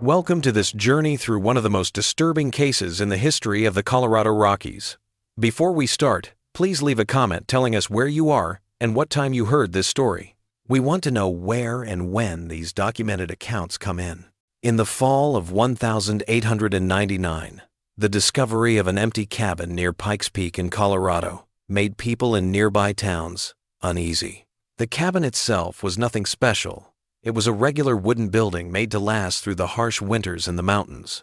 Welcome to this journey through one of the most disturbing cases in the history of the Colorado Rockies. Before we start, please leave a comment telling us where you are and what time you heard this story. We want to know where and when these documented accounts come in. In the fall of 1899, the discovery of an empty cabin near Pikes Peak in Colorado made people in nearby towns uneasy. The cabin itself was nothing special. It was a regular wooden building made to last through the harsh winters in the mountains.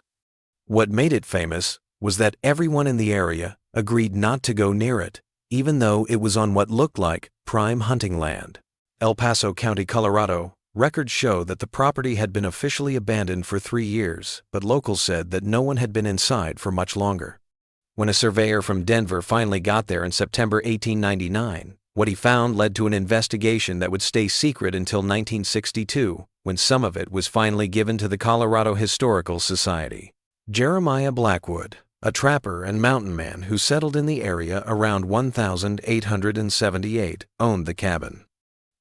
What made it famous was that everyone in the area agreed not to go near it, even though it was on what looked like prime hunting land. El Paso County, Colorado, records show that the property had been officially abandoned for 3 years, but locals said that no one had been inside for much longer. When a surveyor from Denver finally got there in September 1899, what he found led to an investigation that would stay secret until 1962, when some of it was finally given to the Colorado Historical Society. Jeremiah Blackwood, a trapper and mountain man who settled in the area around 1878, owned the cabin.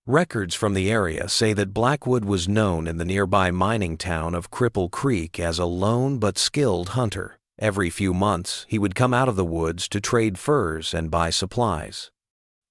Records from the area say that Blackwood was known in the nearby mining town of Cripple Creek as a lone but skilled hunter. Every few months, he would come out of the woods to trade furs and buy supplies.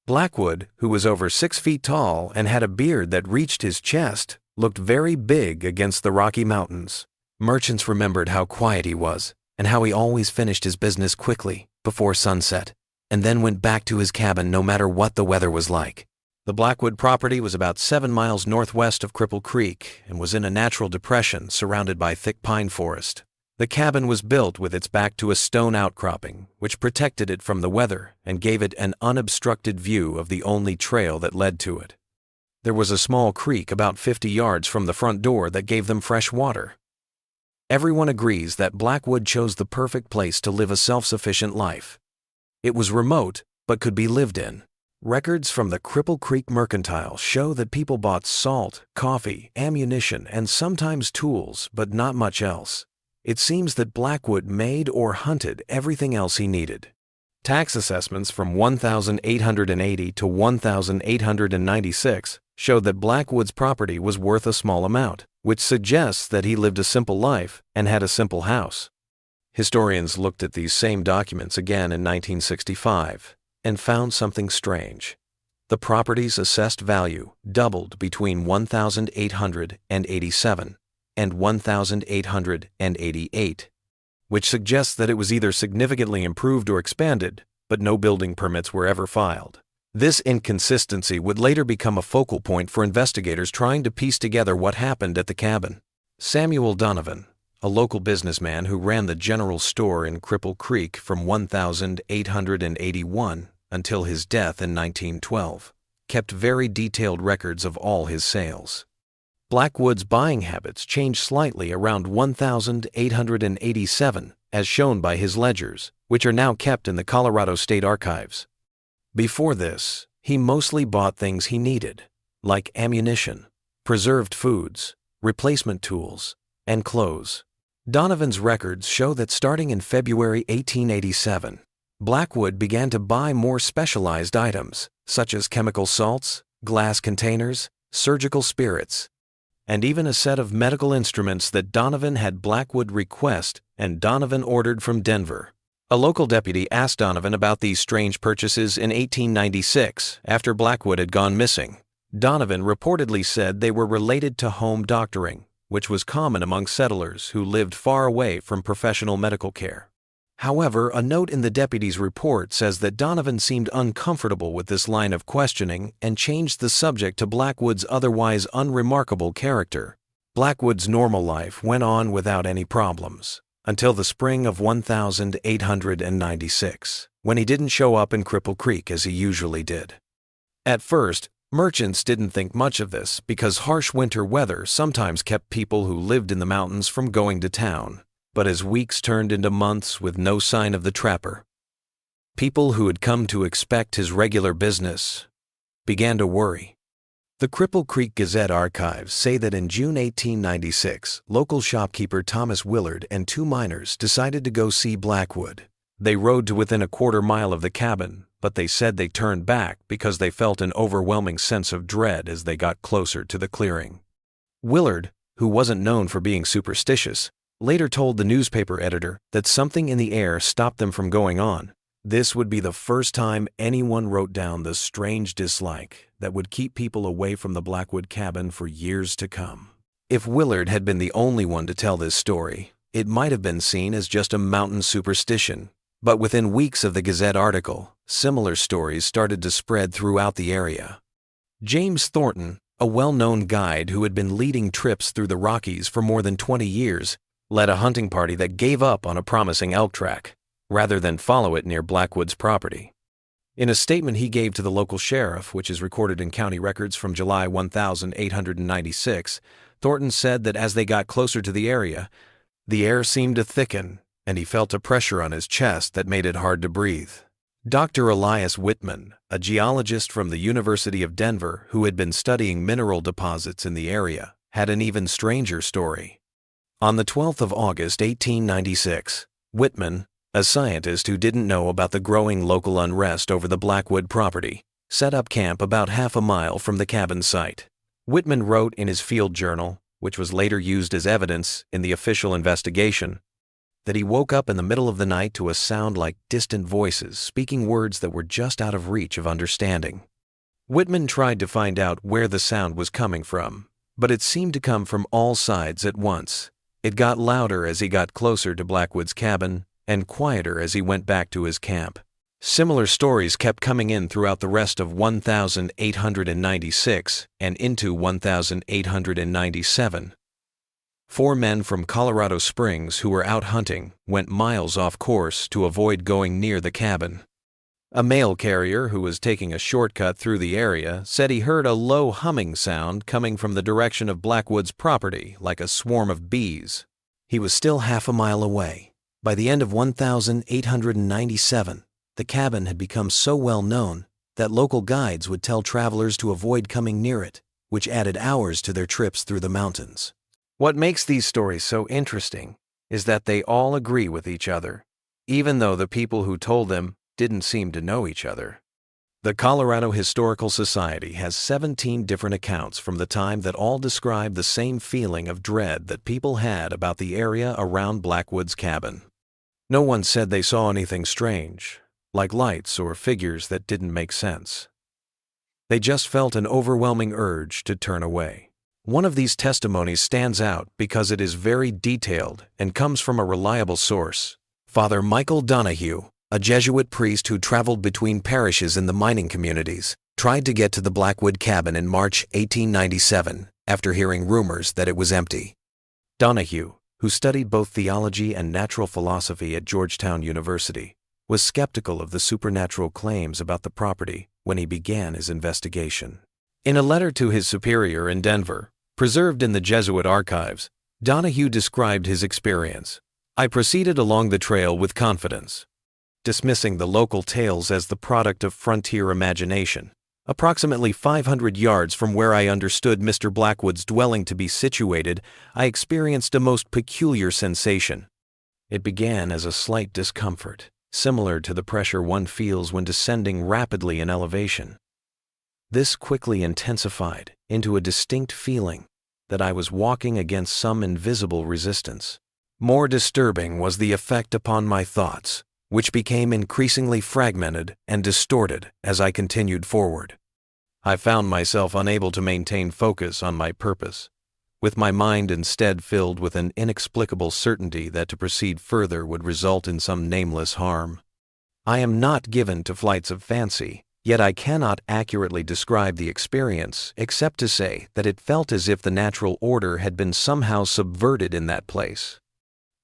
Blackwood, who was over 6 feet tall and had a beard that reached his chest, looked very big against the Rocky Mountains. Merchants remembered how quiet he was and how he always finished his business quickly before sunset and then went back to his cabin no matter what the weather was like. The Blackwood property was about 7 miles northwest of Cripple Creek and was in a natural depression surrounded by thick pine forest. The cabin was built with its back to a stone outcropping, which protected it from the weather and gave it an unobstructed view of the only trail that led to it. There was a small creek about 50 yards from the front door that gave them fresh water. Everyone agrees that Blackwood chose the perfect place to live a self-sufficient life. It was remote, but could be lived in. Records from the Cripple Creek Mercantile show that people bought salt, coffee, ammunition, and sometimes tools, but not much else. It seems that Blackwood made or hunted everything else he needed. Tax assessments from 1880 to 1896 showed that Blackwood's property was worth a small amount, which suggests that he lived a simple life and had a simple house. Historians looked at these same documents again in 1965 and found something strange. The property's assessed value doubled between 1887 and 1888, which suggests that it was either significantly improved or expanded, but no building permits were ever filed. This inconsistency would later become a focal point for investigators trying to piece together what happened at the cabin. Samuel Donovan, a local businessman who ran the general store in Cripple Creek from 1881 until his death in 1912, kept very detailed records of all his sales. Blackwood's buying habits changed slightly around 1887, as shown by his ledgers, which are now kept in the Colorado State Archives. Before this, he mostly bought things he needed, like ammunition, preserved foods, replacement tools, and clothes. Donovan's records show that starting in February 1887, Blackwood began to buy more specialized items, such as chemical salts, glass containers, surgical spirits, and even a set of medical instruments that Donovan had Blackwood request and Donovan ordered from Denver. A local deputy asked Donovan about these strange purchases in 1896 after Blackwood had gone missing. Donovan reportedly said they were related to home doctoring, which was common among settlers who lived far away from professional medical care. However, a note in the deputy's report says that Donovan seemed uncomfortable with this line of questioning and changed the subject to Blackwood's otherwise unremarkable character. Blackwood's normal life went on without any problems until the spring of 1896, when he didn't show up in Cripple Creek as he usually did. At first, merchants didn't think much of this because harsh winter weather sometimes kept people who lived in the mountains from going to town. But as weeks turned into months with no sign of the trapper, people who had come to expect his regular business began to worry. The Cripple Creek Gazette archives say that in June 1896, local shopkeeper Thomas Willard and 2 miners decided to go see Blackwood. They rode to within a quarter mile of the cabin, but they said they turned back because they felt an overwhelming sense of dread as they got closer to the clearing. Willard, who wasn't known for being superstitious, later told the newspaper editor that something in the air stopped them from going on. This would be the first time anyone wrote down the strange dislike that would keep people away from the Blackwood cabin for years to come. If Willard had been the only one to tell this story, it might have been seen as just a mountain superstition. But within weeks of the Gazette article, similar stories started to spread throughout the area. James Thornton, a well-known guide who had been leading trips through the Rockies for more than 20 years, led a hunting party that gave up on a promising elk track, rather than follow it near Blackwood's property. In a statement he gave to the local sheriff, which is recorded in county records from July 1896, Thornton said that as they got closer to the area, the air seemed to thicken, and he felt a pressure on his chest that made it hard to breathe. Dr. Elias Whitman, a geologist from the University of Denver who had been studying mineral deposits in the area, had an even stranger story. On the 12th of August, 1896, Whitman, a scientist who didn't know about the growing local unrest over the Blackwood property, set up camp about half a mile from the cabin site. Whitman wrote in his field journal, which was later used as evidence in the official investigation, that he woke up in the middle of the night to a sound like distant voices speaking words that were just out of reach of understanding. Whitman tried to find out where the sound was coming from, but it seemed to come from all sides at once. It got louder as he got closer to Blackwood's cabin and quieter as he went back to his camp. Similar stories kept coming in throughout the rest of 1896 and into 1897. 4 men from Colorado Springs who were out hunting went miles off course to avoid going near the cabin. A mail carrier who was taking a shortcut through the area said he heard a low humming sound coming from the direction of Blackwood's property like a swarm of bees. He was still half a mile away. By the end of 1897, the cabin had become so well known that local guides would tell travelers to avoid coming near it, which added hours to their trips through the mountains. What makes these stories so interesting is that they all agree with each other, even though the people who told them didn't seem to know each other. The Colorado Historical Society has 17 different accounts from the time that all describe the same feeling of dread that people had about the area around Blackwood's cabin. No one said they saw anything strange, like lights or figures that didn't make sense. They just felt an overwhelming urge to turn away. One of these testimonies stands out because it is very detailed and comes from a reliable source. Father Michael Donahue, a Jesuit priest who traveled between parishes in the mining communities, tried to get to the Blackwood cabin in March 1897 after hearing rumors that it was empty. Donahue, who studied both theology and natural philosophy at Georgetown University, was skeptical of the supernatural claims about the property when he began his investigation. In a letter to his superior in Denver, preserved in the Jesuit archives, Donahue described his experience. "I proceeded along the trail with confidence, dismissing the local tales as the product of frontier imagination. Approximately 500 yards from where I understood Mr. Blackwood's dwelling to be situated, I experienced a most peculiar sensation. It began as a slight discomfort, similar to the pressure one feels when descending rapidly in elevation. This quickly intensified into a distinct feeling that I was walking against some invisible resistance. More disturbing was the effect upon my thoughts, which became increasingly fragmented and distorted as I continued forward. I found myself unable to maintain focus on my purpose, with my mind instead filled with an inexplicable certainty that to proceed further would result in some nameless harm. I am not given to flights of fancy, yet I cannot accurately describe the experience except to say that it felt as if the natural order had been somehow subverted in that place.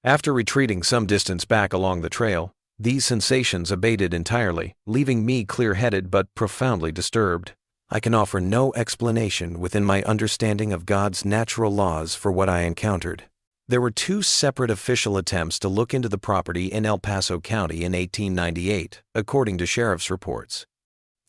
After retreating some distance back along the trail, these sensations abated entirely, leaving me clear-headed but profoundly disturbed. I can offer no explanation within my understanding of God's natural laws for what I encountered. There were 2 separate official attempts to look into the property in El Paso County in 1898, according to sheriff's reports.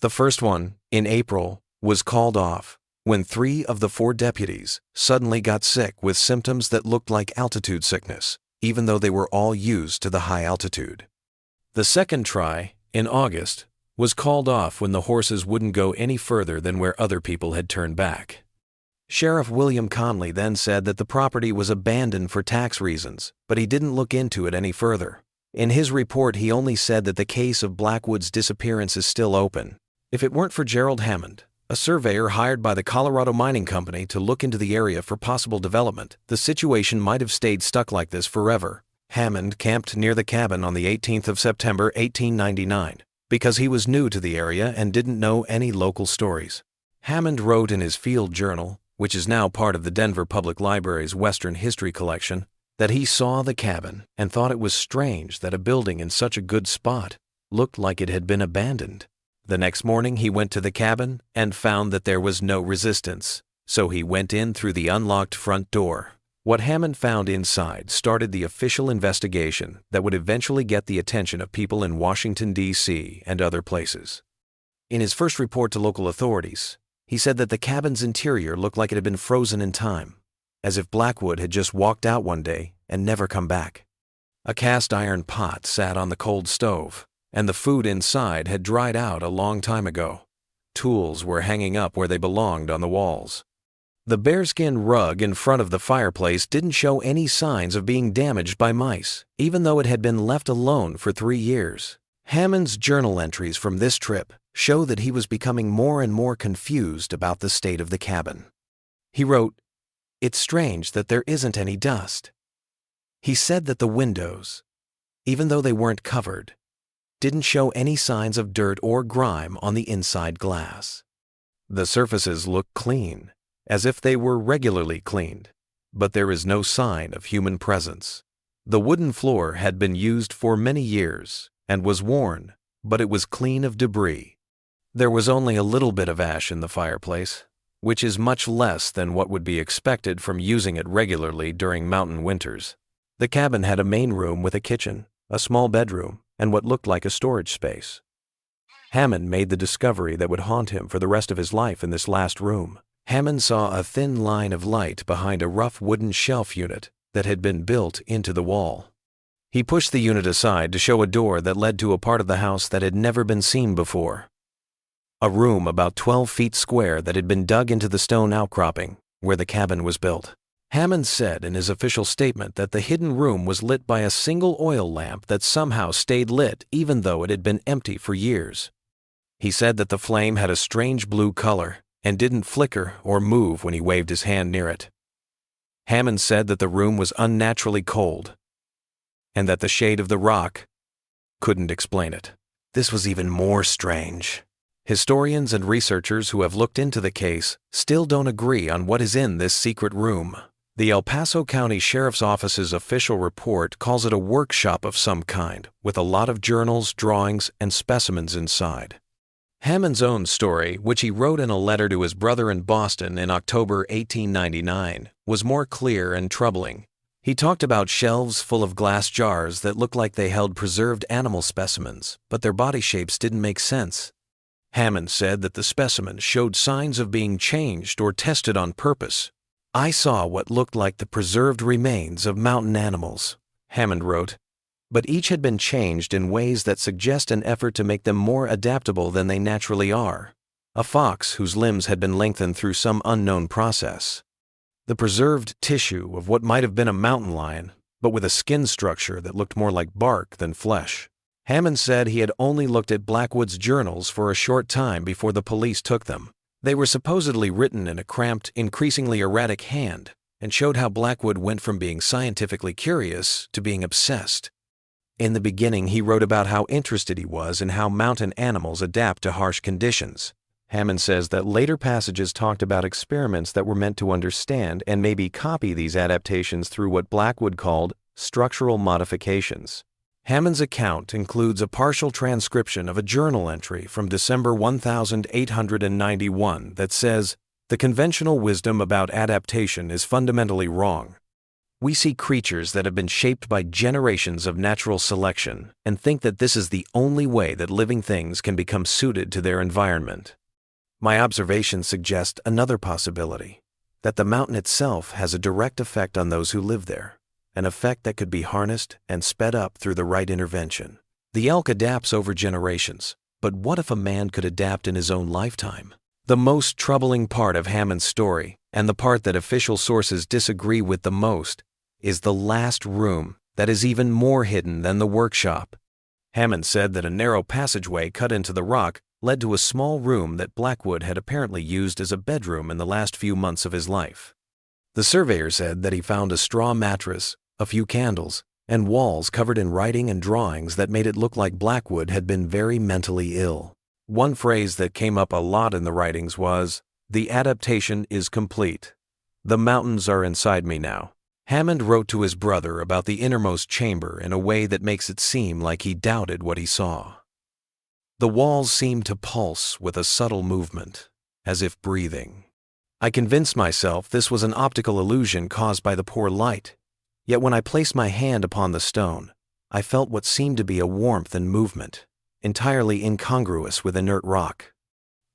The first one, in April, was called off when 3 of the 4 deputies suddenly got sick with symptoms that looked like altitude sickness, even though they were all used to the high altitude. The second try, in August, was called off when the horses wouldn't go any further than where other people had turned back. Sheriff William Conley then said that the property was abandoned for tax reasons, but he didn't look into it any further. In his report, he only said that the case of Blackwood's disappearance is still open. If it weren't for Gerald Hammond, a surveyor hired by the Colorado Mining Company to look into the area for possible development, the situation might have stayed stuck like this forever. Hammond camped near the cabin on the 18th of September 1899 because he was new to the area and didn't know any local stories. Hammond wrote in his field journal, which is now part of the Denver Public Library's Western History Collection, that he saw the cabin and thought it was strange that a building in such a good spot looked like it had been abandoned. The next morning he went to the cabin and found that there was no resistance, so he went in through the unlocked front door. What Hammond found inside started the official investigation that would eventually get the attention of people in Washington, D.C. and other places. In his first report to local authorities, he said that the cabin's interior looked like it had been frozen in time, as if Blackwood had just walked out one day and never come back. A cast iron pot sat on the cold stove, and the food inside had dried out a long time ago. Tools were hanging up where they belonged on the walls. The bearskin rug in front of the fireplace didn't show any signs of being damaged by mice, even though it had been left alone for 3 years. Hammond's journal entries from this trip show that he was becoming more and more confused about the state of the cabin. He wrote, "It's strange that there isn't any dust." He said that the windows, even though they weren't covered, didn't show any signs of dirt or grime on the inside glass. The surfaces looked clean, as if they were regularly cleaned, but there is no sign of human presence. The wooden floor had been used for many years and was worn, but it was clean of debris. There was only a little bit of ash in the fireplace, which is much less than what would be expected from using it regularly during mountain winters. The cabin had a main room with a kitchen, a small bedroom, and what looked like a storage space. Hammond made the discovery that would haunt him for the rest of his life in this last room. Hammond saw a thin line of light behind a rough wooden shelf unit that had been built into the wall. He pushed the unit aside to show a door that led to a part of the house that had never been seen before. A room about 12 feet square that had been dug into the stone outcropping where the cabin was built. Hammond said in his official statement that the hidden room was lit by a single oil lamp that somehow stayed lit even though it had been empty for years. He said that the flame had a strange blue color and didn't flicker or move when he waved his hand near it. Hammond said that the room was unnaturally cold and that the shade of the rock couldn't explain it. This was even more strange. Historians and researchers who have looked into the case still don't agree on what is in this secret room. The El Paso County Sheriff's Office's official report calls it a workshop of some kind, with a lot of journals, drawings, and specimens inside. Hammond's own story, which he wrote in a letter to his brother in Boston in October 1899, was more clear and troubling. He talked about shelves full of glass jars that looked like they held preserved animal specimens, but their body shapes didn't make sense. Hammond said that the specimens showed signs of being changed or tested on purpose. "I saw what looked like the preserved remains of mountain animals," Hammond wrote, "but each had been changed in ways that suggest an effort to make them more adaptable than they naturally are. A fox whose limbs had been lengthened through some unknown process. The preserved tissue of what might have been a mountain lion, but with a skin structure that looked more like bark than flesh." Hammond said he had only looked at Blackwood's journals for a short time before the police took them. They were supposedly written in a cramped, increasingly erratic hand, and showed how Blackwood went from being scientifically curious to being obsessed. In the beginning, he wrote about how interested he was in how mountain animals adapt to harsh conditions. Hammond says that later passages talked about experiments that were meant to understand and maybe copy these adaptations through what Blackwood called structural modifications. Hammond's account includes a partial transcription of a journal entry from December 1891 that says, "The conventional wisdom about adaptation is fundamentally wrong. We see creatures that have been shaped by generations of natural selection and think that this is the only way that living things can become suited to their environment. My observations suggest another possibility, that the mountain itself has a direct effect on those who live there. An effect that could be harnessed and sped up through the right intervention. The elk adapts over generations, but what if a man could adapt in his own lifetime? The most troubling part of Hammond's story, and the part that official sources disagree with the most, is the last room that is even more hidden than the workshop. Hammond said that a narrow passageway cut into the rock led to a small room that Blackwood had apparently used as a bedroom in the last few months of his life. The surveyor said that he found a straw mattress, a few candles, and walls covered in writing and drawings that made it look like Blackwood had been very mentally ill. One phrase that came up a lot in the writings was, "The adaptation is complete. The mountains are inside me now." Hammond wrote to his brother about the innermost chamber in a way that makes it seem like he doubted what he saw. The walls seemed to pulse with a subtle movement, as if breathing. I convinced myself this was an optical illusion caused by the poor light, yet when I placed my hand upon the stone, I felt what seemed to be a warmth and movement, entirely incongruous with inert rock.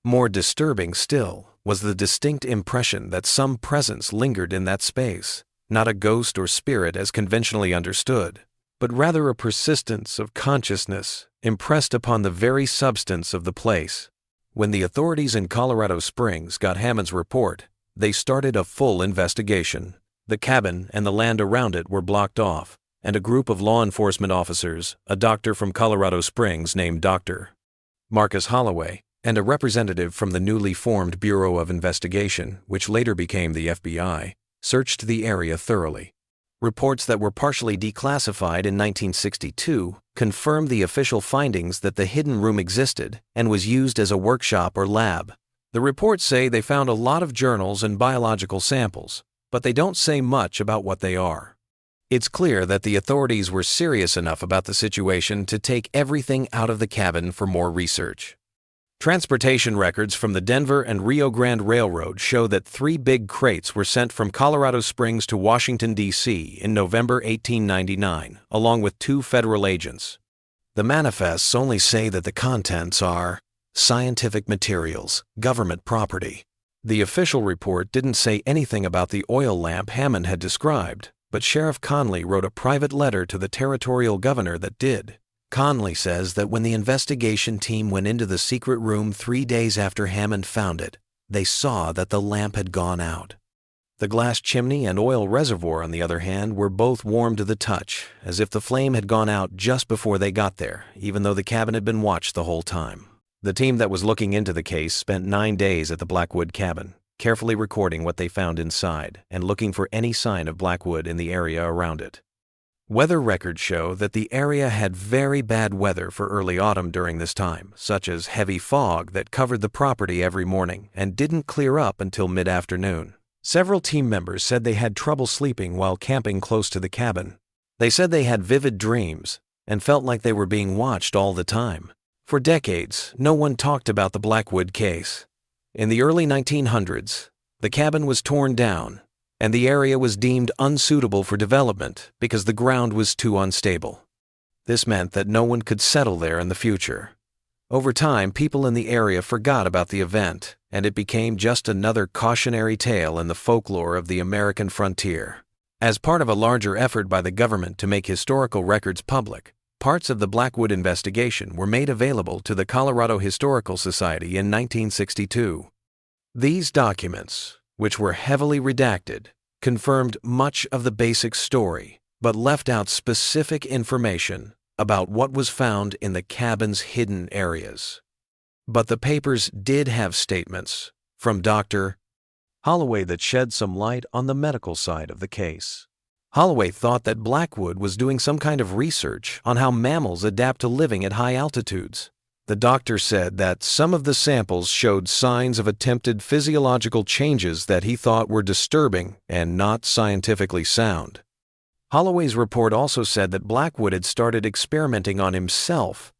More disturbing still was the distinct impression that some presence lingered in that space, not a ghost or spirit as conventionally understood, but rather a persistence of consciousness impressed upon the very substance of the place. When the authorities in Colorado Springs got Hammond's report, they started a full investigation. The cabin and the land around it were blocked off, and a group of law enforcement officers, a doctor from Colorado Springs named Dr. Marcus Holloway, and a representative from the newly formed Bureau of Investigation, which later became the FBI, searched the area thoroughly. Reports that were partially declassified in 1962 confirmed the official findings that the hidden room existed and was used as a workshop or lab. The reports say they found a lot of journals and biological samples, but they don't say much about what they are. It's clear that the authorities were serious enough about the situation to take everything out of the cabin for more research. Transportation records from the Denver and Rio Grande Railroad show that 3 big crates were sent from Colorado Springs to Washington, D.C. in November 1899, along with 2 federal agents. The manifests only say that the contents are scientific materials, government property. The official report didn't say anything about the oil lamp Hammond had described, but Sheriff Conley wrote a private letter to the territorial governor that did. Conley says that when the investigation team went into the secret room 3 days after Hammond found it, they saw that the lamp had gone out. The glass chimney and oil reservoir, on the other hand, were both warm to the touch, as if the flame had gone out just before they got there, even though the cabin had been watched the whole time. The team that was looking into the case spent 9 days at the Blackwood cabin, carefully recording what they found inside and looking for any sign of Blackwood in the area around it. Weather records show that the area had very bad weather for early autumn during this time, such as heavy fog that covered the property every morning and didn't clear up until mid-afternoon. Several team members said they had trouble sleeping while camping close to the cabin. They said they had vivid dreams and felt like they were being watched all the time. For decades, no one talked about the Blackwood case. In the early 1900s, the cabin was torn down, and the area was deemed unsuitable for development because the ground was too unstable. This meant that no one could settle there in the future. Over time, people in the area forgot about the event, and it became just another cautionary tale in the folklore of the American frontier. As part of a larger effort by the government to make historical records public, parts of the Blackwood investigation were made available to the Colorado Historical Society in 1962. These documents, which were heavily redacted, confirmed much of the basic story, but left out specific information about what was found in the cabin's hidden areas. But the papers did have statements from Dr. Holloway that shed some light on the medical side of the case. Holloway thought that Blackwood was doing some kind of research on how mammals adapt to living at high altitudes. The doctor said that some of the samples showed signs of attempted physiological changes that he thought were disturbing and not scientifically sound. Holloway's report also said that Blackwood had started experimenting on himself.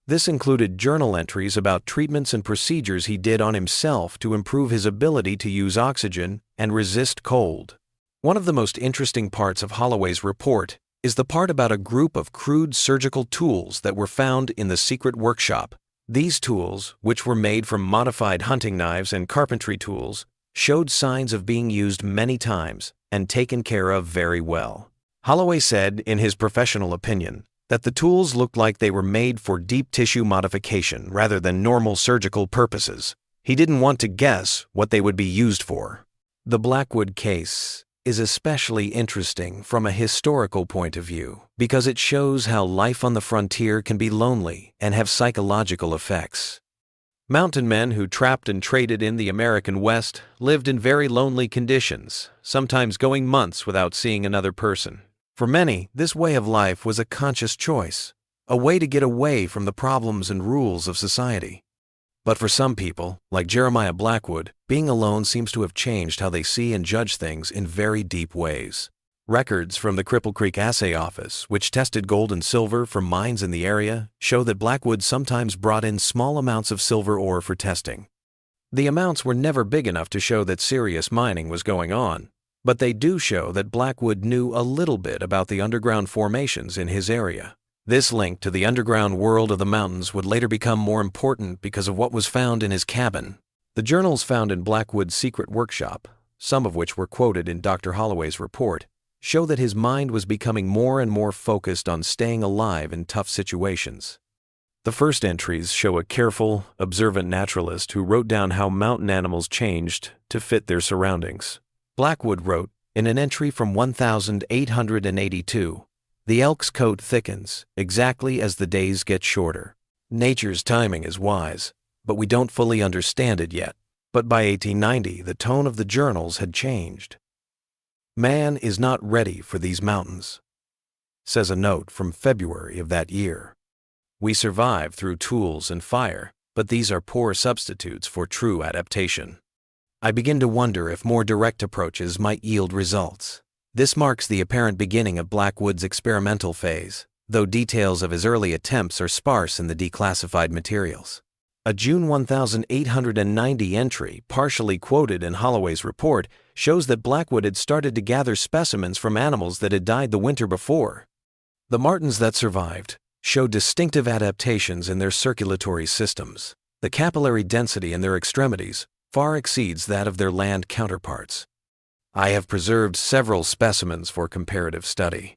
This included journal entries about treatments and procedures he did on himself to improve his ability to use oxygen and resist cold. One of the most interesting parts of Holloway's report is the part about a group of crude surgical tools that were found in the secret workshop. These tools, which were made from modified hunting knives and carpentry tools, showed signs of being used many times and taken care of very well. Holloway said, in his professional opinion, that the tools looked like they were made for deep tissue modification rather than normal surgical purposes. He didn't want to guess what they would be used for. The Blackwood case is especially interesting from a historical point of view because it shows how life on the frontier can be lonely and have psychological effects. Mountain men who trapped and traded in the American West lived in very lonely conditions, sometimes going months without seeing another person. For many, this way of life was a conscious choice, a way to get away from the problems and rules of society. But for some people, like Jeremiah Blackwood, being alone seems to have changed how they see and judge things in very deep ways. Records from the Cripple Creek Assay Office, which tested gold and silver from mines in the area, show that Blackwood sometimes brought in small amounts of silver ore for testing. The amounts were never big enough to show that serious mining was going on, but they do show that Blackwood knew a little bit about the underground formations in his area. This link to the underground world of the mountains would later become more important because of what was found in his cabin. The journals found in Blackwood's secret workshop, some of which were quoted in Dr. Holloway's report, show that his mind was becoming more and more focused on staying alive in tough situations. The first entries show a careful, observant naturalist who wrote down how mountain animals changed to fit their surroundings. Blackwood wrote, in an entry from 1882, "The elk's coat thickens, exactly as the days get shorter. Nature's timing is wise, but we don't fully understand it yet." But by 1890, the tone of the journals had changed. "Man is not ready for these mountains," says a note from February of that year. "We survive through tools and fire, but these are poor substitutes for true adaptation. I begin to wonder if more direct approaches might yield results." This marks the apparent beginning of Blackwood's experimental phase, though details of his early attempts are sparse in the declassified materials. A June 1890 entry, partially quoted in Holloway's report, shows that Blackwood had started to gather specimens from animals that had died the winter before. The martens that survived showed distinctive adaptations in their circulatory systems. The capillary density in their extremities far exceeds that of their land counterparts. "I have preserved several specimens for comparative study.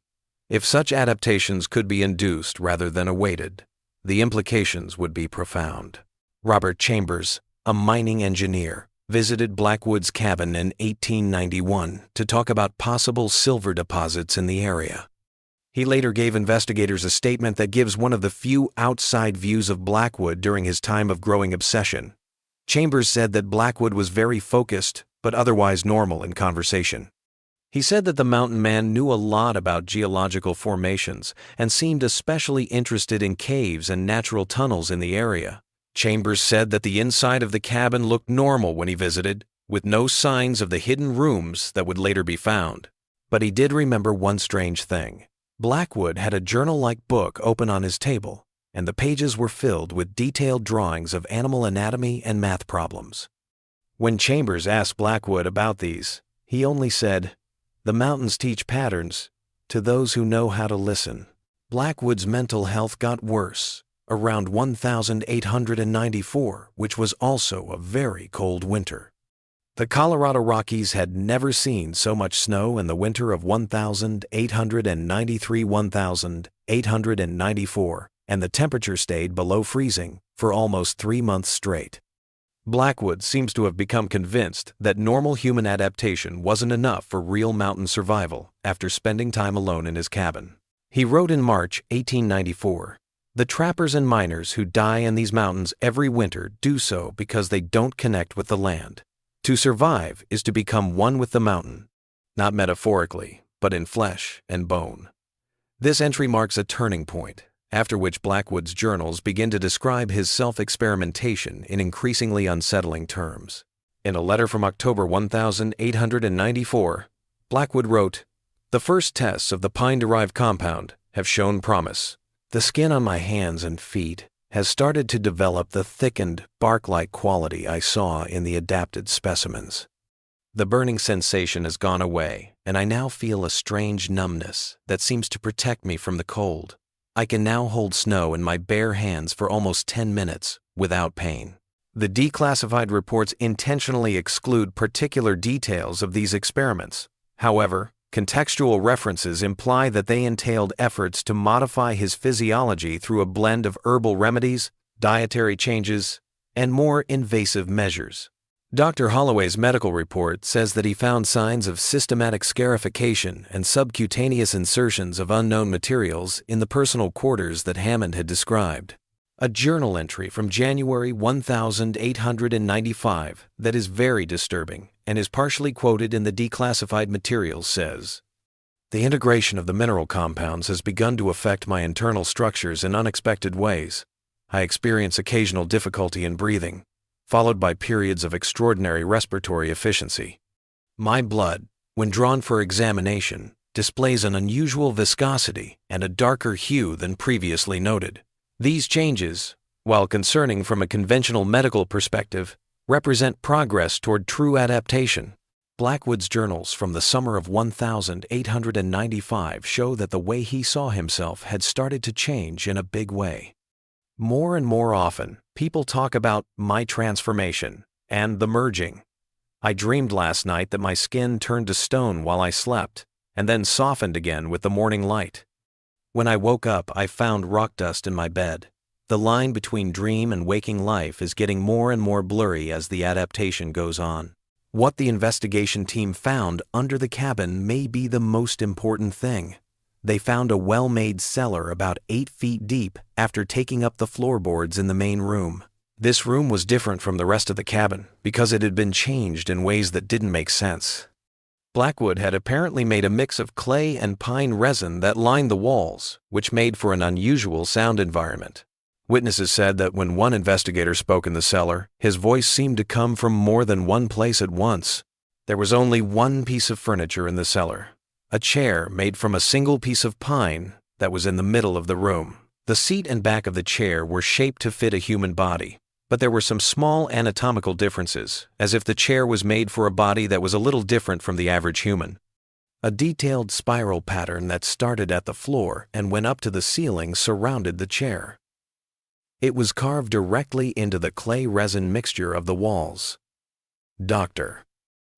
If such adaptations could be induced rather than awaited, the implications would be profound." Robert Chambers, a mining engineer, visited Blackwood's cabin in 1891 to talk about possible silver deposits in the area. He later gave investigators a statement that gives one of the few outside views of Blackwood during his time of growing obsession. Chambers said that Blackwood was very focused, but otherwise normal in conversation. He said that the mountain man knew a lot about geological formations and seemed especially interested in caves and natural tunnels in the area. Chambers said that the inside of the cabin looked normal when he visited, with no signs of the hidden rooms that would later be found. But he did remember one strange thing. Blackwood had a journal-like book open on his table, and the pages were filled with detailed drawings of animal anatomy and math problems. When Chambers asked Blackwood about these, he only said, "The mountains teach patterns to those who know how to listen." Blackwood's mental health got worse around 1894, which was also a very cold winter. The Colorado Rockies had never seen so much snow in the winter of 1893-1894, and the temperature stayed below freezing for almost 3 months straight. Blackwood seems to have become convinced that normal human adaptation wasn't enough for real mountain survival after spending time alone in his cabin. He wrote in March 1894, "The trappers and miners who die in these mountains every winter do so because they don't connect with the land. To survive is to become one with the mountain, not metaphorically, but in flesh and bone." This entry marks a turning point, after which Blackwood's journals begin to describe his self-experimentation in increasingly unsettling terms. In a letter from October 1894, Blackwood wrote, "The first tests of the pine-derived compound have shown promise. The skin on my hands and feet has started to develop the thickened, bark-like quality I saw in the adapted specimens. The burning sensation has gone away, and I now feel a strange numbness that seems to protect me from the cold. I can now hold snow in my bare hands for almost 10 minutes without pain." The declassified reports intentionally exclude particular details of these experiments. However, contextual references imply that they entailed efforts to modify his physiology through a blend of herbal remedies, dietary changes, and more invasive measures. Dr. Holloway's medical report says that he found signs of systematic scarification and subcutaneous insertions of unknown materials in the personal quarters that Hammond had described. A journal entry from January 1895 that is very disturbing and is partially quoted in the declassified materials says, "The integration of the mineral compounds has begun to affect my internal structures in unexpected ways. I experience occasional difficulty in breathing, followed by periods of extraordinary respiratory efficiency. My blood, when drawn for examination, displays an unusual viscosity and a darker hue than previously noted. These changes, while concerning from a conventional medical perspective, represent progress toward true adaptation." Blackwood's journals from the summer of 1895 show that the way he saw himself had started to change in a big way. More and more often, people talk about my transformation and the merging. I dreamed last night that my skin turned to stone while I slept, and then softened again with the morning light. When I woke up, I found rock dust in my bed. The line between dream and waking life is getting more and more blurry as the adaptation goes on. What the investigation team found under the cabin may be the most important thing. They found a well-made cellar about 8 feet deep after taking up the floorboards in the main room. This room was different from the rest of the cabin because it had been changed in ways that didn't make sense. Blackwood had apparently made a mix of clay and pine resin that lined the walls, which made for an unusual sound environment. Witnesses said that when one investigator spoke in the cellar, his voice seemed to come from more than one place at once. There was only one piece of furniture in the cellar, a chair made from a single piece of pine that was in the middle of the room. The seat and back of the chair were shaped to fit a human body, but there were some small anatomical differences, as if the chair was made for a body that was a little different from the average human. A detailed spiral pattern that started at the floor and went up to the ceiling surrounded the chair. It was carved directly into the clay resin mixture of the walls. Dr.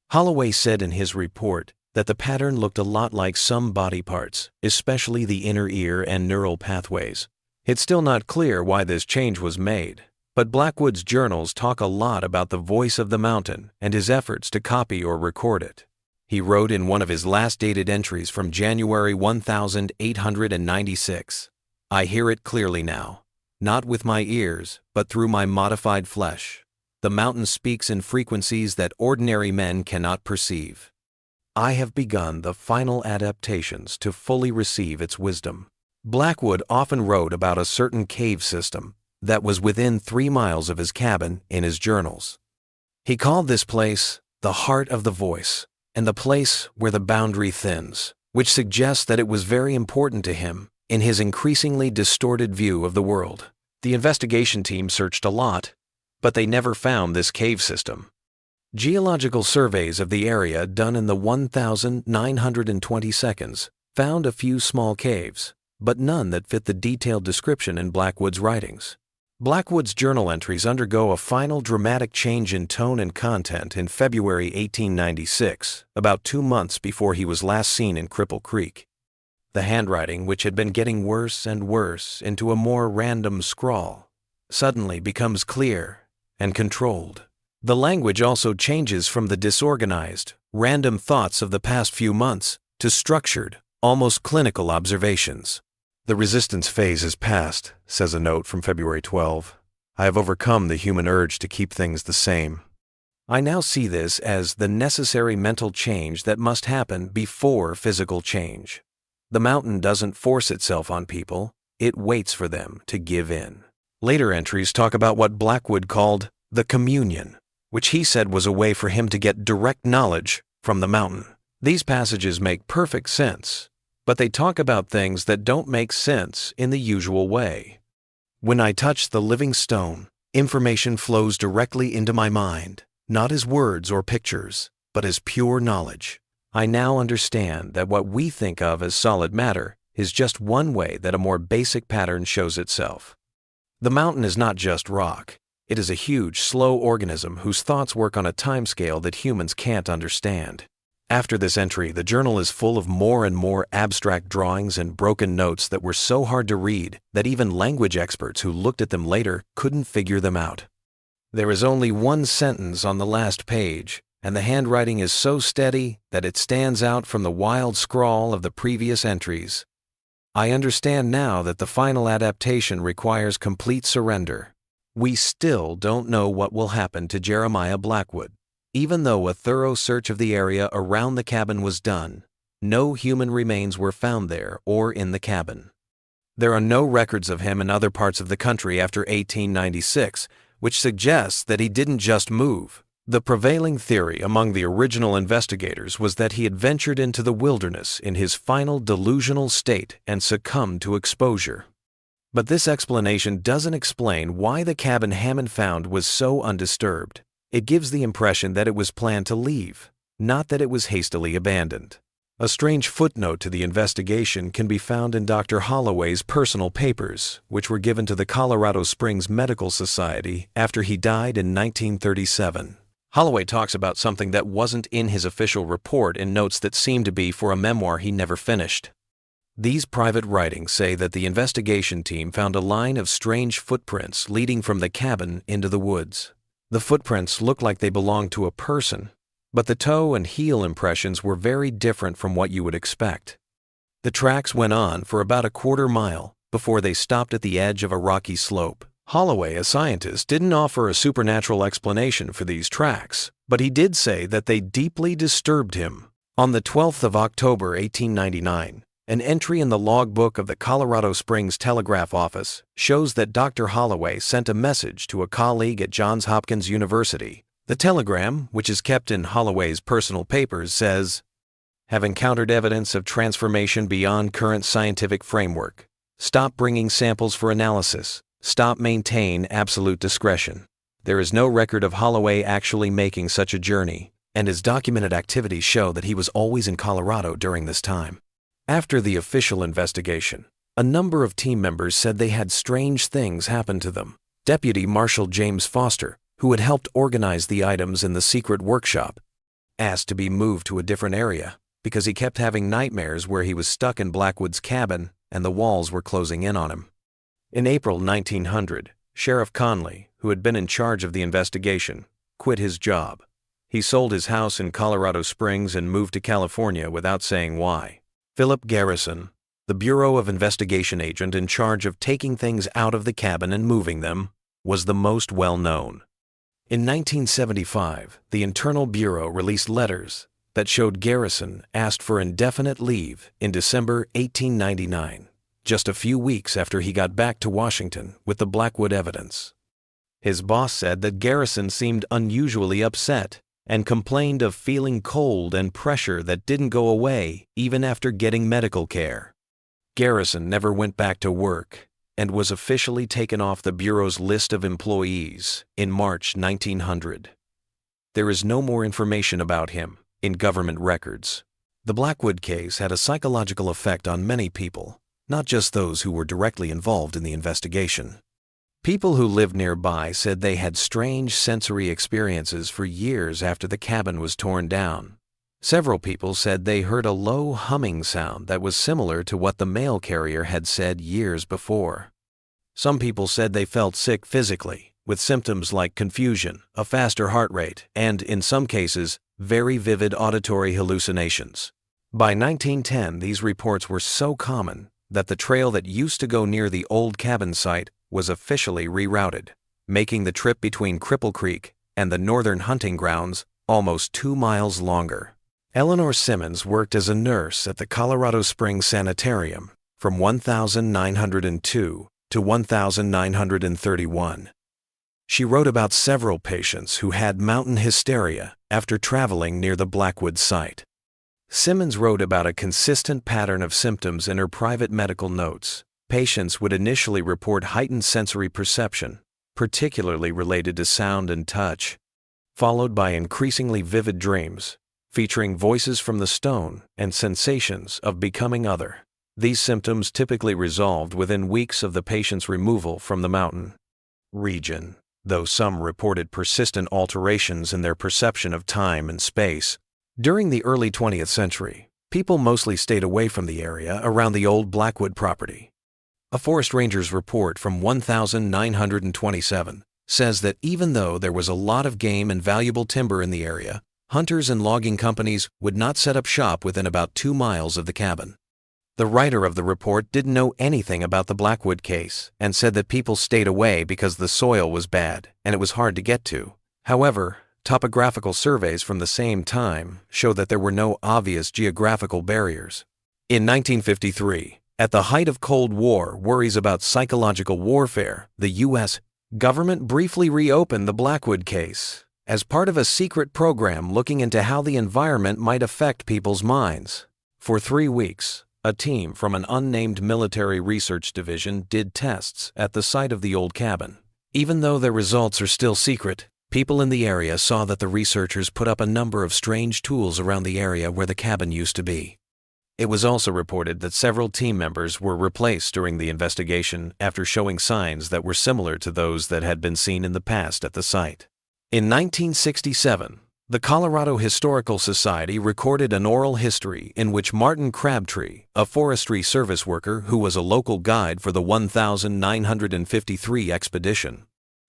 Holloway said in his report that the pattern looked a lot like some body parts, especially the inner ear and neural pathways. It's still not clear why this change was made, but Blackwood's journals talk a lot about the voice of the mountain and his efforts to copy or record it. He wrote in one of his last dated entries from January 1896, "I hear it clearly now, not with my ears, but through my modified flesh. The mountain speaks in frequencies that ordinary men cannot perceive. I have begun the final adaptations to fully receive its wisdom." Blackwood often wrote about a certain cave system that was within 3 miles of his cabin in his journals. He called this place the heart of the voice and the place where the boundary thins, which suggests that it was very important to him in his increasingly distorted view of the world. The investigation team searched a lot, but they never found this cave system. Geological surveys of the area done in the 1920s found a few small caves, but none that fit the detailed description in Blackwood's writings. Blackwood's journal entries undergo a final dramatic change in tone and content in February 1896, about 2 months before he was last seen in Cripple Creek. The handwriting, which had been getting worse and worse into a more random scrawl, suddenly becomes clear and controlled. The language also changes from the disorganized, random thoughts of the past few months to structured, almost clinical observations. "The resistance phase is past," says a note from February 12. "I have overcome the human urge to keep things the same. I now see this as the necessary mental change that must happen before physical change. The mountain doesn't force itself on people, it waits for them to give in." Later entries talk about what Blackwood called the communion, which he said was a way for him to get direct knowledge from the mountain. These passages make perfect sense, but they talk about things that don't make sense in the usual way. "When I touch the living stone, information flows directly into my mind, not as words or pictures, but as pure knowledge. I now understand that what we think of as solid matter is just one way that a more basic pattern shows itself. The mountain is not just rock. It is a huge, slow organism whose thoughts work on a timescale that humans can't understand." After this entry, the journal is full of more and more abstract drawings and broken notes that were so hard to read that even language experts who looked at them later couldn't figure them out. There is only one sentence on the last page, and the handwriting is so steady that it stands out from the wild scrawl of the previous entries. I understand now that the final adaptation requires complete surrender. We still don't know what will happen to Jeremiah Blackwood. Even though a thorough search of the area around the cabin was done, no human remains were found there or in the cabin. There are no records of him in other parts of the country after 1896, which suggests that he didn't just move. The prevailing theory among the original investigators was that he had ventured into the wilderness in his final delusional state and succumbed to exposure. But this explanation doesn't explain why the cabin Hammond found was so undisturbed. It gives the impression that it was planned to leave, not that it was hastily abandoned. A strange footnote to the investigation can be found in Dr. Holloway's personal papers, which were given to the Colorado Springs Medical Society after he died in 1937. Holloway talks about something that wasn't in his official report in notes that seemed to be for a memoir he never finished. These private writings say that the investigation team found a line of strange footprints leading from the cabin into the woods. The footprints looked like they belonged to a person, but the toe and heel impressions were very different from what you would expect. The tracks went on for about a quarter mile before they stopped at the edge of a rocky slope. Holloway, a scientist, didn't offer a supernatural explanation for these tracks, but he did say that they deeply disturbed him. On the 12th of October, 1899, an entry in the logbook of the Colorado Springs Telegraph Office shows that Dr. Holloway sent a message to a colleague at Johns Hopkins University. The telegram, which is kept in Holloway's personal papers, says, "Have encountered evidence of transformation beyond current scientific framework. Stop bringing samples for analysis. Stop maintain absolute discretion." There is no record of Holloway actually making such a journey, and his documented activities show that he was always in Colorado during this time. After the official investigation, a number of team members said they had strange things happen to them. Deputy Marshal James Foster, who had helped organize the items in the secret workshop, asked to be moved to a different area because he kept having nightmares where he was stuck in Blackwood's cabin and the walls were closing in on him. In April 1900, Sheriff Conley, who had been in charge of the investigation, quit his job. He sold his house in Colorado Springs and moved to California without saying why. Philip Garrison, the Bureau of Investigation agent in charge of taking things out of the cabin and moving them, was the most well-known. In 1975, the Internal Bureau released letters that showed Garrison asked for indefinite leave in December 1899, just a few weeks after he got back to Washington with the Blackwood evidence. His boss said that Garrison seemed unusually upset and complained of feeling cold and pressure that didn't go away even after getting medical care. Garrison never went back to work and was officially taken off the Bureau's list of employees in March 1900. There is no more information about him in government records. The Blackwood case had a psychological effect on many people, not just those who were directly involved in the investigation. People who lived nearby said they had strange sensory experiences for years after the cabin was torn down. Several people said they heard a low humming sound that was similar to what the mail carrier had said years before. Some people said they felt sick physically, with symptoms like confusion, a faster heart rate, and, in some cases, very vivid auditory hallucinations. By 1910, these reports were so common that the trail that used to go near the old cabin site was officially rerouted, making the trip between Cripple Creek and the northern hunting grounds almost 2 miles longer. Eleanor Simmons worked as a nurse at the Colorado Springs Sanitarium from 1902 to 1931. She wrote about several patients who had mountain hysteria after traveling near the Blackwood site. Simmons wrote about a consistent pattern of symptoms in her private medical notes. Patients would initially report heightened sensory perception, particularly related to sound and touch, followed by increasingly vivid dreams, featuring voices from the stone and sensations of becoming other. These symptoms typically resolved within weeks of the patient's removal from the mountain region, though some reported persistent alterations in their perception of time and space. During the early 20th century, people mostly stayed away from the area around the old Blackwood property. A forest ranger's report from 1927 says that even though there was a lot of game and valuable timber in the area, hunters and logging companies would not set up shop within about 2 miles of the cabin. The writer of the report didn't know anything about the Blackwood case and said that people stayed away because the soil was bad and it was hard to get to. However, topographical surveys from the same time show that there were no obvious geographical barriers. In 1953, at the height of Cold War worries about psychological warfare, the U.S. government briefly reopened the Blackwood case as part of a secret program looking into how the environment might affect people's minds. For 3 weeks, a team from an unnamed military research division did tests at the site of the old cabin. Even though their results are still secret, people in the area saw that the researchers put up a number of strange tools around the area where the cabin used to be. It was also reported that several team members were replaced during the investigation after showing signs that were similar to those that had been seen in the past at the site. In 1967, the Colorado Historical Society recorded an oral history in which Martin Crabtree, a Forestry Service worker who was a local guide for the 1953 expedition,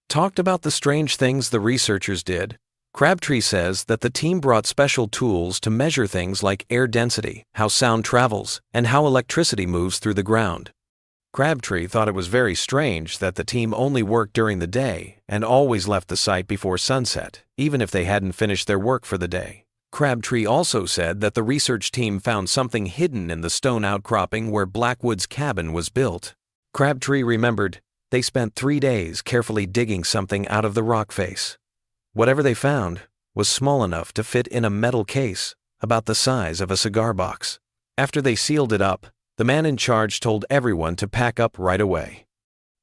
talked about the strange things the researchers did. Crabtree says that the team brought special tools to measure things like air density, how sound travels, and how electricity moves through the ground. Crabtree thought it was very strange that the team only worked during the day and always left the site before sunset, even if they hadn't finished their work for the day. Crabtree also said that the research team found something hidden in the stone outcropping where Blackwood's cabin was built. Crabtree remembered they spent 3 days carefully digging something out of the rock face. Whatever they found was small enough to fit in a metal case about the size of a cigar box. After they sealed it up, the man in charge told everyone to pack up right away.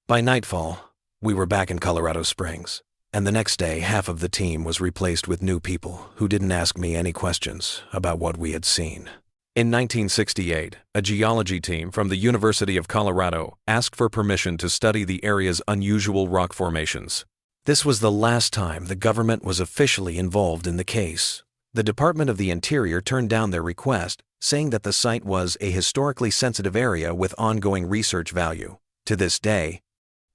By nightfall, we were back in Colorado Springs, and the next day half of the team was replaced with new people who didn't ask me any questions about what we had seen. In 1968, a geology team from the University of Colorado asked for permission to study the area's unusual rock formations. This was the last time the government was officially involved in the case. The Department of the Interior turned down their request, saying that the site was a historically sensitive area with ongoing research value. To this day,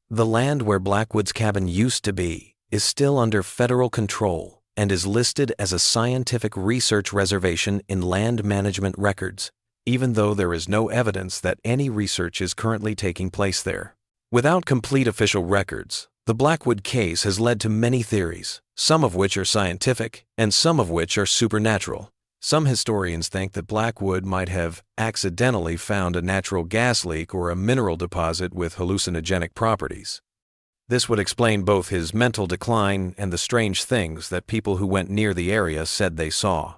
the land where Blackwood's cabin used to be is still under federal control and is listed as a scientific research reservation in land management records, even though there is no evidence that any research is currently taking place there. Without complete official records, the Blackwood case has led to many theories, some of which are scientific and some of which are supernatural. Some historians think that Blackwood might have accidentally found a natural gas leak or a mineral deposit with hallucinogenic properties. This would explain both his mental decline and the strange things that people who went near the area said they saw.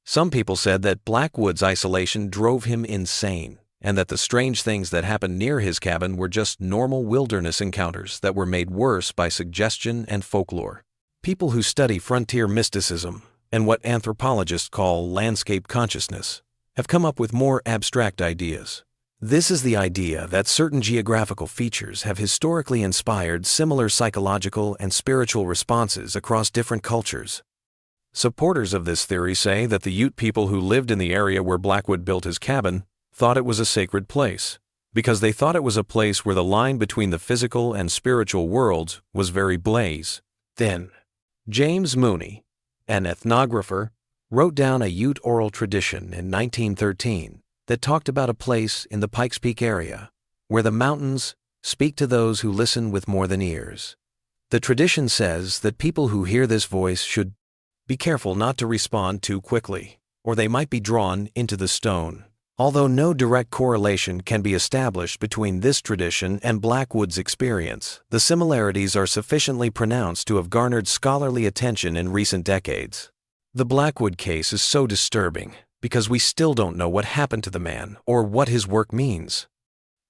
Some people said that Blackwood's isolation drove him insane, and that the strange things that happened near his cabin were just normal wilderness encounters that were made worse by suggestion and folklore. People who study frontier mysticism and what anthropologists call landscape consciousness have come up with more abstract ideas. This is the idea that certain geographical features have historically inspired similar psychological and spiritual responses across different cultures. Supporters of this theory say that the Ute people who lived in the area where Blackwood built his cabin thought it was a sacred place, because they thought it was a place where the line between the physical and spiritual worlds was very thin. James Mooney, an ethnographer, wrote down a Ute oral tradition in 1913 that talked about a place in the Pikes Peak area where the mountains speak to those who listen with more than ears. The tradition says that people who hear this voice should be careful not to respond too quickly, or they might be drawn into the stone. Although no direct correlation can be established between this tradition and Blackwood's experience, the similarities are sufficiently pronounced to have garnered scholarly attention in recent decades. The Blackwood case is so disturbing because we still don't know what happened to the man or what his work means.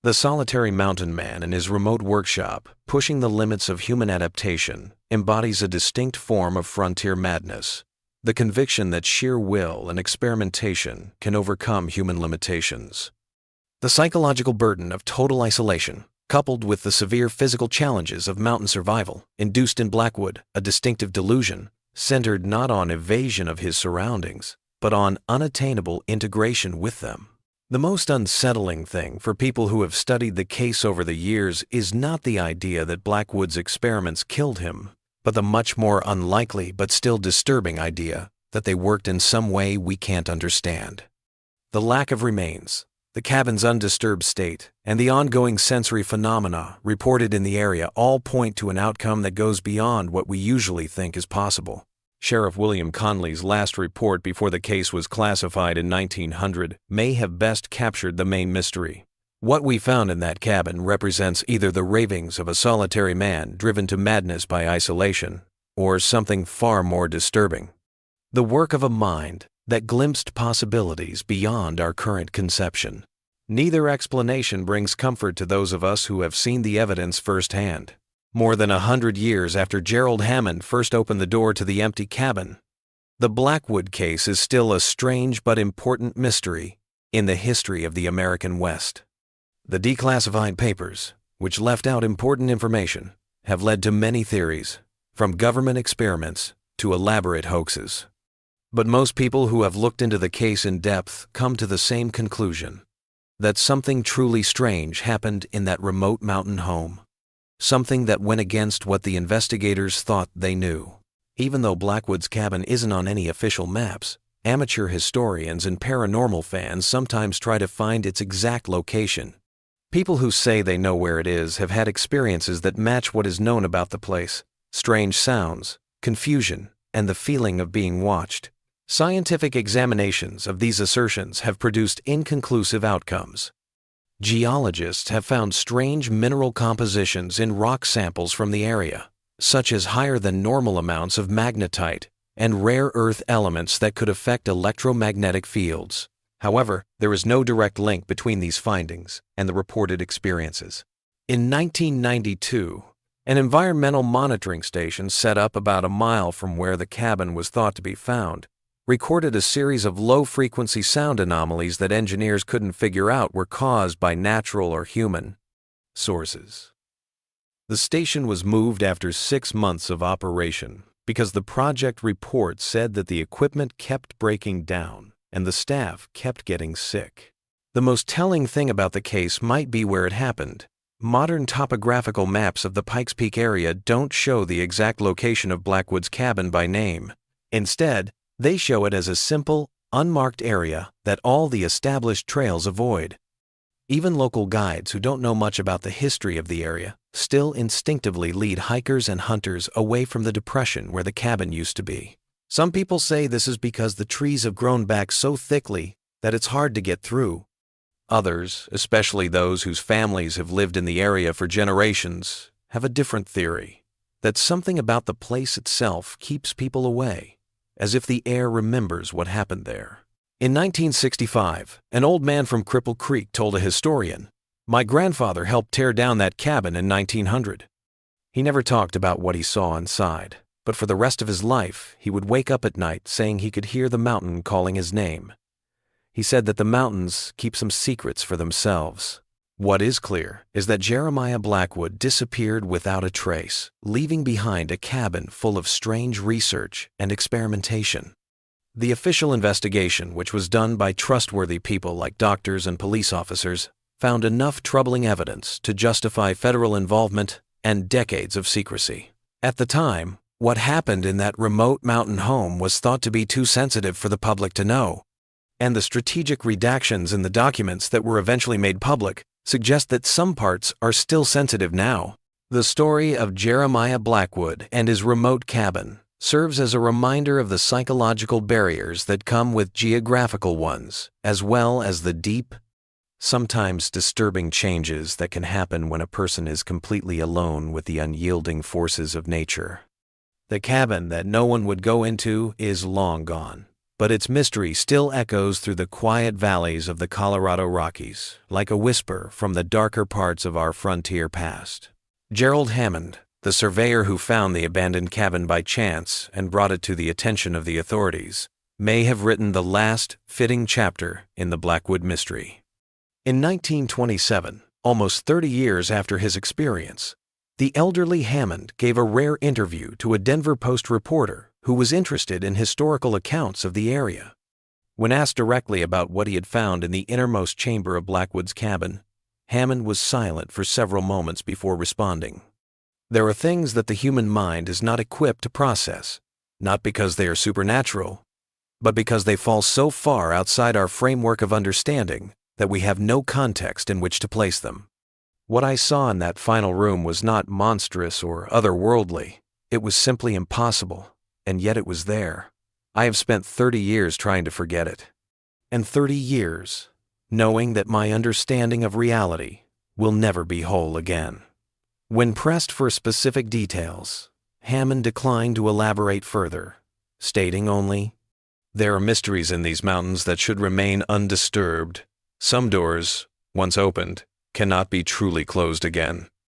The solitary mountain man in his remote workshop, pushing the limits of human adaptation, embodies a distinct form of frontier madness. The conviction that sheer will and experimentation can overcome human limitations. The psychological burden of total isolation, coupled with the severe physical challenges of mountain survival, induced in Blackwood a distinctive delusion centered not on evasion of his surroundings, but on unattainable integration with them. The most unsettling thing for people who have studied the case over the years is not the idea that Blackwood's experiments killed him, but the much more unlikely but still disturbing idea that they worked in some way we can't understand. The lack of remains, the cabin's undisturbed state, and the ongoing sensory phenomena reported in the area all point to an outcome that goes beyond what we usually think is possible. Sheriff William Conley's last report before the case was classified in 1900 may have best captured the main mystery. What we found in that cabin represents either the ravings of a solitary man driven to madness by isolation, or something far more disturbing. The work of a mind that glimpsed possibilities beyond our current conception. Neither explanation brings comfort to those of us who have seen the evidence firsthand. More than 100 years after Gerald Hammond first opened the door to the empty cabin, the Blackwood case is still a strange but important mystery in the history of the American West. The declassified papers, which left out important information, have led to many theories, from government experiments to elaborate hoaxes. But most people who have looked into the case in depth come to the same conclusion, that something truly strange happened in that remote mountain home. Something that went against what the investigators thought they knew. Even though Blackwood's cabin isn't on any official maps, amateur historians and paranormal fans sometimes try to find its exact location. People who say they know where it is have had experiences that match what is known about the place: strange sounds, confusion, and the feeling of being watched. Scientific examinations of these assertions have produced inconclusive outcomes. Geologists have found strange mineral compositions in rock samples from the area, such as higher than normal amounts of magnetite and rare earth elements that could affect electromagnetic fields. However, there is no direct link between these findings and the reported experiences. In 1992, an environmental monitoring station set up about a mile from where the cabin was thought to be found recorded a series of low-frequency sound anomalies that engineers couldn't figure out were caused by natural or human sources. The station was moved after 6 months of operation because the project report said that the equipment kept breaking down and the staff kept getting sick. The most telling thing about the case might be where it happened. Modern topographical maps of the Pikes Peak area don't show the exact location of Blackwood's cabin by name. Instead, they show it as a simple, unmarked area that all the established trails avoid. Even local guides who don't know much about the history of the area still instinctively lead hikers and hunters away from the depression where the cabin used to be. Some people say this is because the trees have grown back so thickly that it's hard to get through. Others, especially those whose families have lived in the area for generations, have a different theory, that something about the place itself keeps people away, as if the air remembers what happened there. In 1965, an old man from Cripple Creek told a historian, "My grandfather helped tear down that cabin in 1900. He never talked about what he saw inside, but for the rest of his life, he would wake up at night saying he could hear the mountain calling his name. He said that the mountains keep some secrets for themselves." What is clear is that Jeremiah Blackwood disappeared without a trace, leaving behind a cabin full of strange research and experimentation. The official investigation, which was done by trustworthy people like doctors and police officers, found enough troubling evidence to justify federal involvement and decades of secrecy. At the time, what happened in that remote mountain home was thought to be too sensitive for the public to know, and the strategic redactions in the documents that were eventually made public suggest that some parts are still sensitive now. The story of Jeremiah Blackwood and his remote cabin serves as a reminder of the psychological barriers that come with geographical ones, as well as the deep, sometimes disturbing changes that can happen when a person is completely alone with the unyielding forces of nature. The cabin that no one would go into is long gone, but its mystery still echoes through the quiet valleys of the Colorado Rockies, like a whisper from the darker parts of our frontier past. Gerald Hammond, the surveyor who found the abandoned cabin by chance and brought it to the attention of the authorities, may have written the last fitting chapter in the Blackwood mystery. In 1927, almost 30 years after his experience, the elderly Hammond gave a rare interview to a Denver Post reporter who was interested in historical accounts of the area. When asked directly about what he had found in the innermost chamber of Blackwood's cabin, Hammond was silent for several moments before responding. There are things that the human mind is not equipped to process, not because they are supernatural, but because they fall so far outside our framework of understanding that we have no context in which to place them. What I saw in that final room was not monstrous or otherworldly. It was simply impossible, and yet it was there. I have spent 30 years trying to forget it. And 30 years knowing that my understanding of reality will never be whole again. When pressed for specific details, Hammond declined to elaborate further, stating only, "There are mysteries in these mountains that should remain undisturbed. Some doors, once opened, cannot be truly closed again."